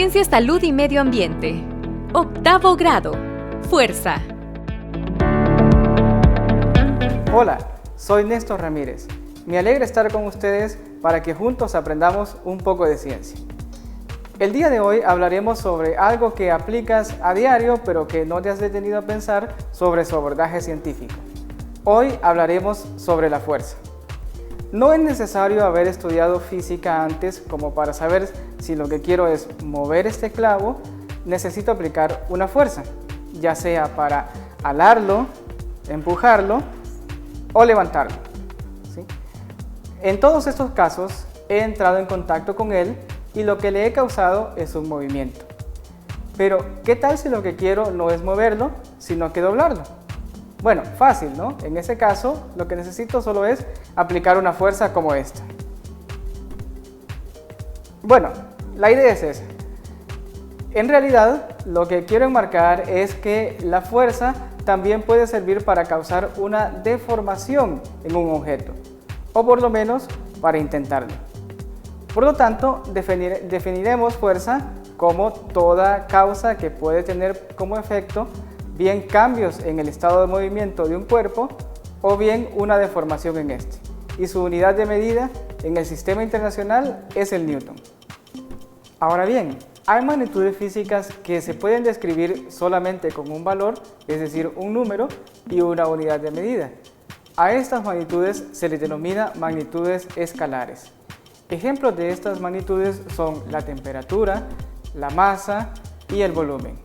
Ciencia, Salud y Medio Ambiente. Octavo grado. Fuerza. Hola, soy Néstor Ramírez. Me alegra estar con ustedes para que juntos aprendamos un poco de ciencia. El día de hoy hablaremos sobre algo que aplicas a diario, pero que no te has detenido a pensar sobre su abordaje científico. Hoy hablaremos sobre la fuerza. No es necesario haber estudiado física antes como para saber si lo que quiero es mover este clavo, necesito aplicar una fuerza, ya sea para alarlo, empujarlo o levantarlo. ¿Sí? En todos estos casos he entrado en contacto con él y lo que le he causado es un movimiento. Pero, ¿qué tal si lo que quiero no es moverlo, sino que doblarlo? Bueno, fácil, ¿no? En ese caso, lo que necesito solo es aplicar una fuerza como esta. Bueno, la idea es esa. En realidad, lo que quiero enmarcar es que la fuerza también puede servir para causar una deformación en un objeto, o por lo menos para intentarlo. Por lo tanto, definiremos fuerza como toda causa que puede tener como efecto bien cambios en el estado de movimiento de un cuerpo o bien una deformación en este. Y su unidad de medida en el sistema internacional es el Newton. Ahora bien, hay magnitudes físicas que se pueden describir solamente con un valor, es decir, un número y una unidad de medida. A estas magnitudes se les denomina magnitudes escalares. Ejemplos de estas magnitudes son la temperatura, la masa y el volumen.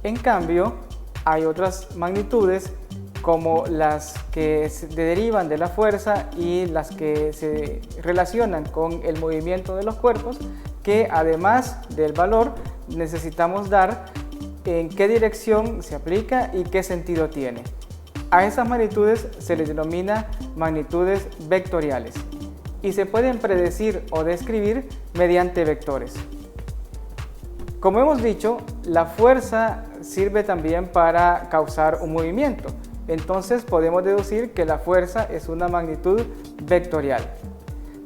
En cambio, hay otras magnitudes como las que se derivan de la fuerza y las que se relacionan con el movimiento de los cuerpos, que además del valor necesitamos dar en qué dirección se aplica y qué sentido tiene. A esas magnitudes se les denomina magnitudes vectoriales y se pueden predecir o describir mediante vectores. Como hemos dicho, la fuerza sirve también para causar un movimiento. Entonces podemos deducir que la fuerza es una magnitud vectorial.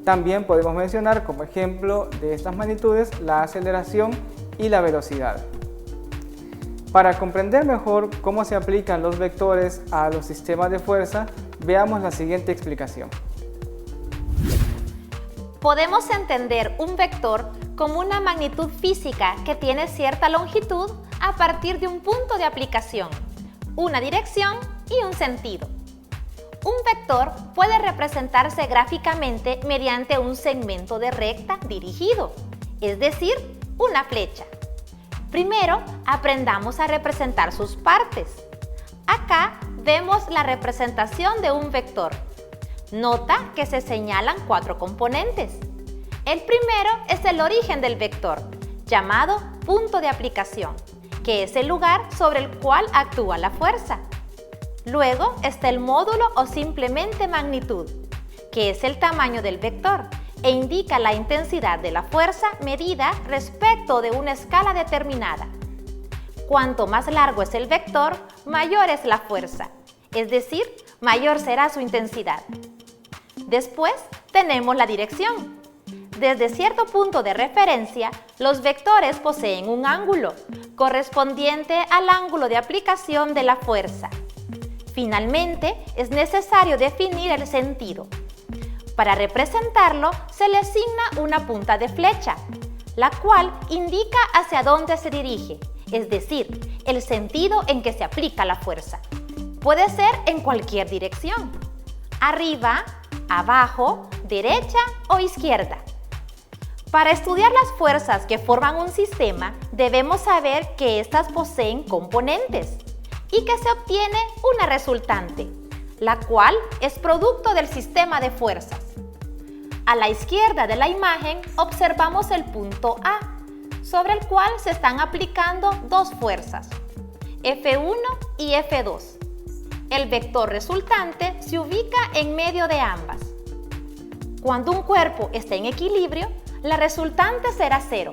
También podemos mencionar como ejemplo de estas magnitudes la aceleración y la velocidad. Para comprender mejor cómo se aplican los vectores a los sistemas de fuerza, veamos la siguiente explicación. Podemos entender un vector como una magnitud física que tiene cierta longitud a partir de un punto de aplicación, una dirección y un sentido. Un vector puede representarse gráficamente mediante un segmento de recta dirigido, es decir, una flecha. Primero, aprendamos a representar sus partes. Acá vemos la representación de un vector. Nota que se señalan 4 componentes. El primero es el origen del vector, llamado punto de aplicación, que es el lugar sobre el cual actúa la fuerza. Luego está el módulo o simplemente magnitud, que es el tamaño del vector e indica la intensidad de la fuerza medida respecto de una escala determinada. Cuanto más largo es el vector, mayor es la fuerza, es decir, mayor será su intensidad. Después tenemos la dirección. Desde cierto punto de referencia, los vectores poseen un ángulo, correspondiente al ángulo de aplicación de la fuerza. Finalmente, es necesario definir el sentido. Para representarlo, se le asigna una punta de flecha, la cual indica hacia dónde se dirige, es decir, el sentido en que se aplica la fuerza. Puede ser en cualquier dirección, arriba, abajo, derecha o izquierda. Para estudiar las fuerzas que forman un sistema, debemos saber que éstas poseen componentes y que se obtiene una resultante, la cual es producto del sistema de fuerzas. A la izquierda de la imagen observamos el punto A, sobre el cual se están aplicando 2 fuerzas, F1 y F2. El vector resultante se ubica en medio de ambas. Cuando un cuerpo está en equilibrio, la resultante será 0.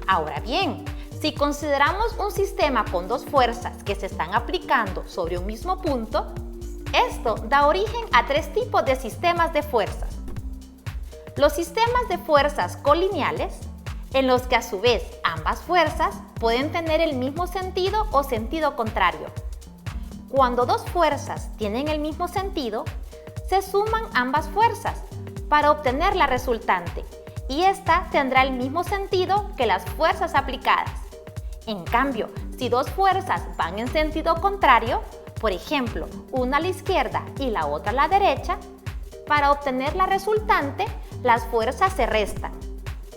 Ahora bien, si consideramos un sistema con 2 fuerzas que se están aplicando sobre un mismo punto, esto da origen a 3 tipos de sistemas de fuerzas. Los sistemas de fuerzas colineales, en los que a su vez ambas fuerzas pueden tener el mismo sentido o sentido contrario. Cuando dos fuerzas tienen el mismo sentido, se suman ambas fuerzas para obtener la resultante y esta tendrá el mismo sentido que las fuerzas aplicadas. En cambio, si dos fuerzas van en sentido contrario, por ejemplo, una a la izquierda y la otra a la derecha, para obtener la resultante, las fuerzas se restan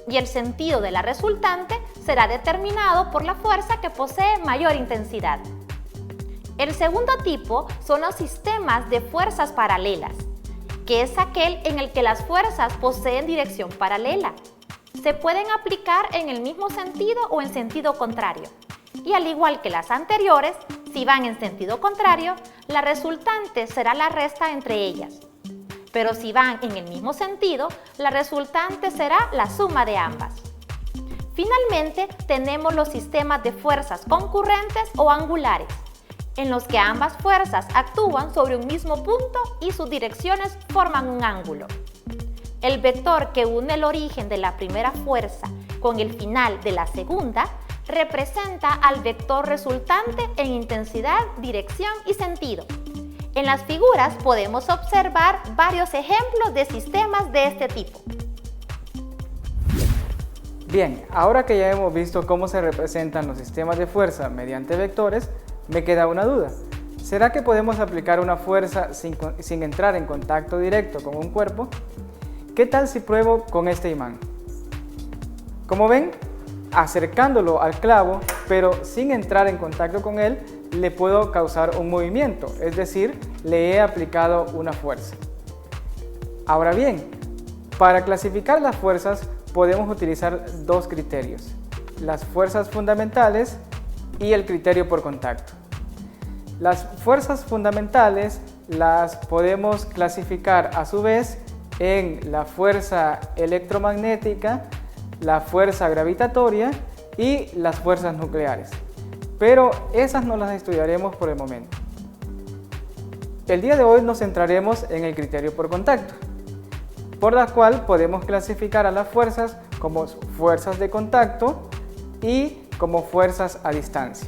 y el sentido de la resultante será determinado por la fuerza que posee mayor intensidad. El segundo tipo son los sistemas de fuerzas paralelas, que es aquel en el que las fuerzas poseen dirección paralela. Se pueden aplicar en el mismo sentido o en sentido contrario. Y al igual que las anteriores, si van en sentido contrario, la resultante será la resta entre ellas. Pero si van en el mismo sentido, la resultante será la suma de ambas. Finalmente, tenemos los sistemas de fuerzas concurrentes o angulares, en los que ambas fuerzas actúan sobre un mismo punto y sus direcciones forman un ángulo. El vector que une el origen de la primera fuerza con el final de la segunda representa al vector resultante en intensidad, dirección y sentido. En las figuras podemos observar varios ejemplos de sistemas de este tipo. Bien, ahora que ya hemos visto cómo se representan los sistemas de fuerza mediante vectores, me queda una duda. ¿Será que podemos aplicar una fuerza sin entrar en contacto directo con un cuerpo? ¿Qué tal si pruebo con este imán? Como ven, acercándolo al clavo, pero sin entrar en contacto con él, le puedo causar un movimiento, es decir, le he aplicado una fuerza. Ahora bien, para clasificar las fuerzas podemos utilizar dos criterios: las fuerzas fundamentales y el criterio por contacto. Las fuerzas fundamentales las podemos clasificar a su vez en la fuerza electromagnética, la fuerza gravitatoria y las fuerzas nucleares. Pero esas no las estudiaremos por el momento. El día de hoy nos centraremos en el criterio por contacto, por la cual podemos clasificar a las fuerzas como fuerzas de contacto y como fuerzas a distancia.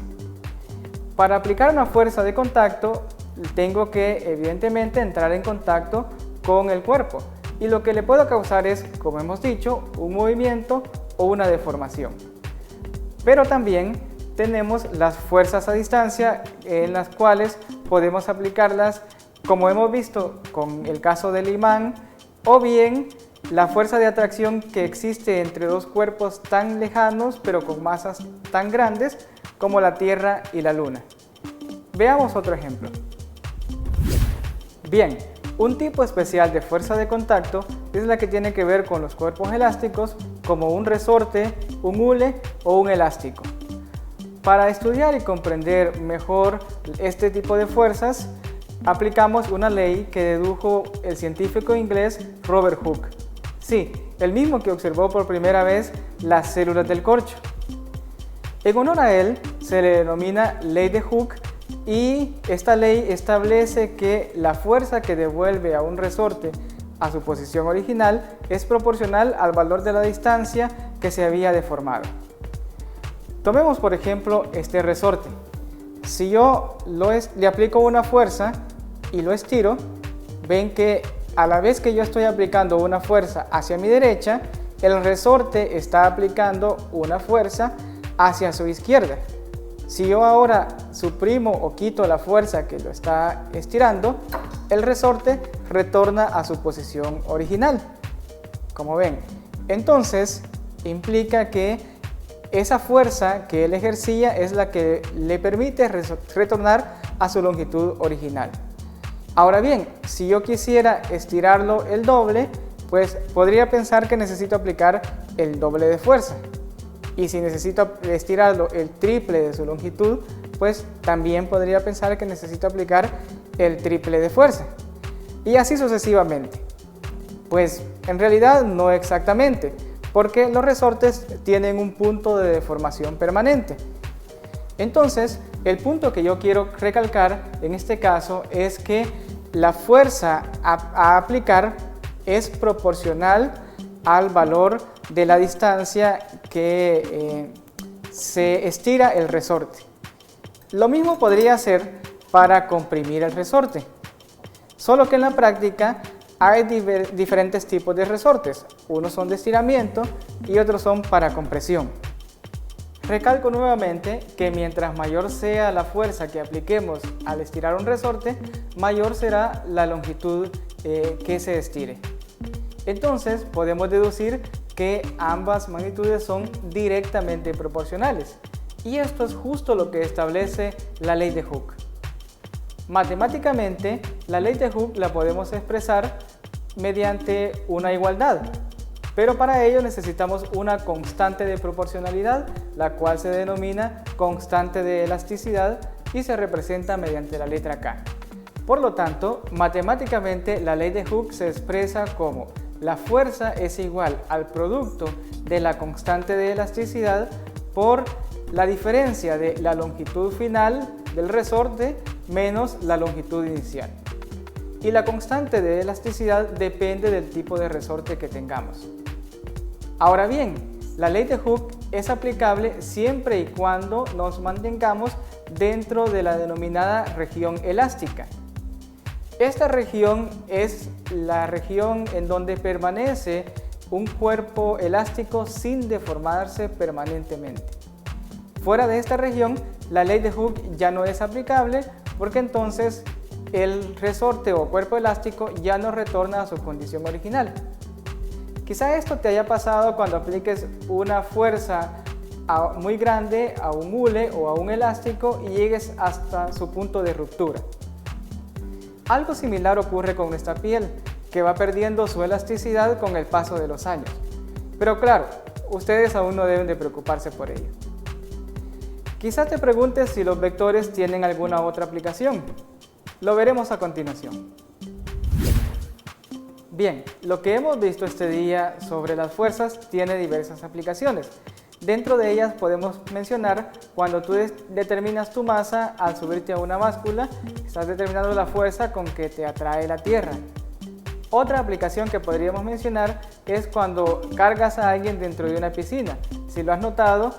Para aplicar una fuerza de contacto, tengo que evidentemente entrar en contacto con el cuerpo y lo que le puedo causar es, como hemos dicho, un movimiento o una deformación. Pero también tenemos las fuerzas a distancia en las cuales podemos aplicarlas, como hemos visto con el caso del imán, o bien la fuerza de atracción que existe entre dos cuerpos tan lejanos pero con masas tan grandes como la Tierra y la Luna. Veamos otro ejemplo. Bien, un tipo especial de fuerza de contacto es la que tiene que ver con los cuerpos elásticos como un resorte, un hule o un elástico. Para estudiar y comprender mejor este tipo de fuerzas, aplicamos una ley que dedujo el científico inglés Robert Hooke. Sí, el mismo que observó por primera vez las células del corcho. En honor a él se le denomina ley de Hooke y esta ley establece que la fuerza que devuelve a un resorte a su posición original es proporcional al valor de la distancia que se había deformado. Tomemos por ejemplo este resorte. Si yo le aplico una fuerza y lo estiro, ven que a la vez que yo estoy aplicando una fuerza hacia mi derecha, el resorte está aplicando una fuerza hacia su izquierda. Si yo ahora suprimo o quito la fuerza que lo está estirando, el resorte retorna a su posición original. Como ven, entonces implica que esa fuerza que él ejercía es la que le permite retornar a su longitud original. Ahora bien, si yo quisiera estirarlo el doble, pues podría pensar que necesito aplicar el doble de fuerza. Y si necesito estirarlo el triple de su longitud, pues también podría pensar que necesito aplicar el triple de fuerza. Y así sucesivamente. Pues en realidad no exactamente, porque los resortes tienen un punto de deformación permanente. Entonces, el punto que yo quiero recalcar en este caso es que la fuerza a aplicar es proporcional al valor de la distancia que se estira el resorte. Lo mismo podría ser para comprimir el resorte, solo que en la práctica hay diferentes tipos de resortes. Unos son de estiramiento y otros son para compresión. Recalco nuevamente que mientras mayor sea la fuerza que apliquemos al estirar un resorte, mayor será la longitud que se estire. Entonces podemos deducir que ambas magnitudes son directamente proporcionales. Y esto es justo lo que establece la ley de Hooke. Matemáticamente, la ley de Hooke la podemos expresar mediante una igualdad, pero para ello necesitamos una constante de proporcionalidad, la cual se denomina constante de elasticidad y se representa mediante la letra K. Por lo tanto, matemáticamente la ley de Hooke se expresa como la fuerza es igual al producto de la constante de elasticidad por la diferencia de la longitud final del resorte menos la longitud inicial. Y la constante de elasticidad depende del tipo de resorte que tengamos. Ahora bien, la ley de Hooke es aplicable siempre y cuando nos mantengamos dentro de la denominada región elástica. Esta región es la región en donde permanece un cuerpo elástico sin deformarse permanentemente. Fuera de esta región, la ley de Hooke ya no es aplicable porque entonces el resorte o cuerpo elástico ya no retorna a su condición original. Quizá esto te haya pasado cuando apliques una fuerza muy grande a un hule o a un elástico y llegues hasta su punto de ruptura. Algo similar ocurre con nuestra piel, que va perdiendo su elasticidad con el paso de los años. Pero claro, ustedes aún no deben de preocuparse por ello. Quizás te preguntes si los vectores tienen alguna otra aplicación. Lo veremos a continuación. Bien, lo que hemos visto este día sobre las fuerzas tiene diversas aplicaciones. Dentro de ellas podemos mencionar cuando tú determinas tu masa al subirte a una báscula, estás determinando la fuerza con que te atrae la Tierra. Otra aplicación que podríamos mencionar es cuando cargas a alguien dentro de una piscina. Si lo has notado,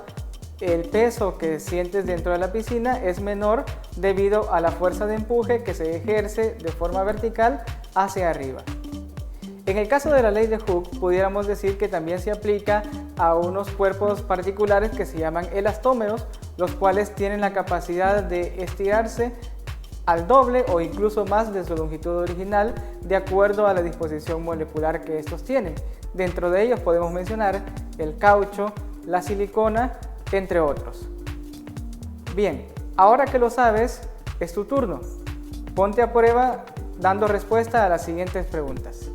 el peso que sientes dentro de la piscina es menor debido a la fuerza de empuje que se ejerce de forma vertical hacia arriba. En el caso de la ley de Hooke, pudiéramos decir que también se aplica a unos cuerpos particulares que se llaman elastómeros, los cuales tienen la capacidad de estirarse al doble o incluso más de su longitud original de acuerdo a la disposición molecular que estos tienen. Dentro de ellos podemos mencionar el caucho, la silicona, entre otros. Bien, ahora que lo sabes, es tu turno. Ponte a prueba dando respuesta a las siguientes preguntas.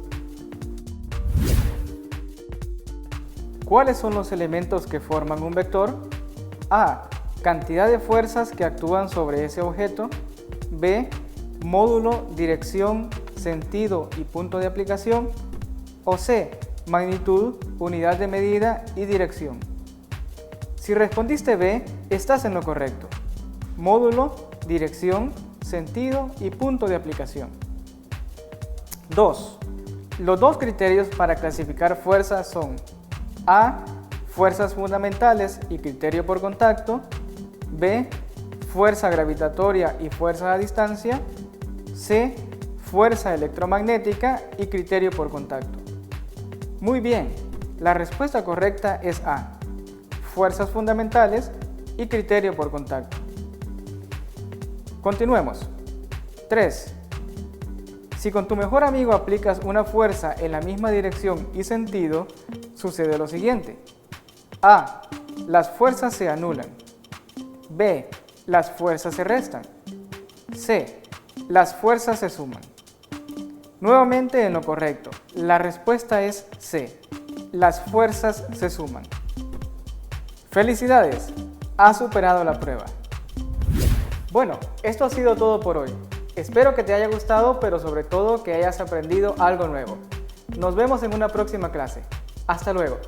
¿Cuáles son los elementos que forman un vector? A. Cantidad de fuerzas que actúan sobre ese objeto. B. Módulo, dirección, sentido y punto de aplicación. O C. Magnitud, unidad de medida y dirección. Si respondiste B, estás en lo correcto. Módulo, dirección, sentido y punto de aplicación. 2. Los dos criterios para clasificar fuerzas son A. Fuerzas fundamentales y criterio por contacto. B. Fuerza gravitatoria y fuerza a distancia. C. Fuerza electromagnética y criterio por contacto. Muy bien, la respuesta correcta es A. Fuerzas fundamentales y criterio por contacto. Continuemos. 3. Si con tu mejor amigo aplicas una fuerza en la misma dirección y sentido, sucede lo siguiente. A. Las fuerzas se anulan. B. Las fuerzas se restan. C. Las fuerzas se suman. Nuevamente en lo correcto. La respuesta es C. Las fuerzas se suman. ¡Felicidades! Has superado la prueba. Bueno, esto ha sido todo por hoy. Espero que te haya gustado, pero sobre todo que hayas aprendido algo nuevo. Nos vemos en una próxima clase. Hasta luego.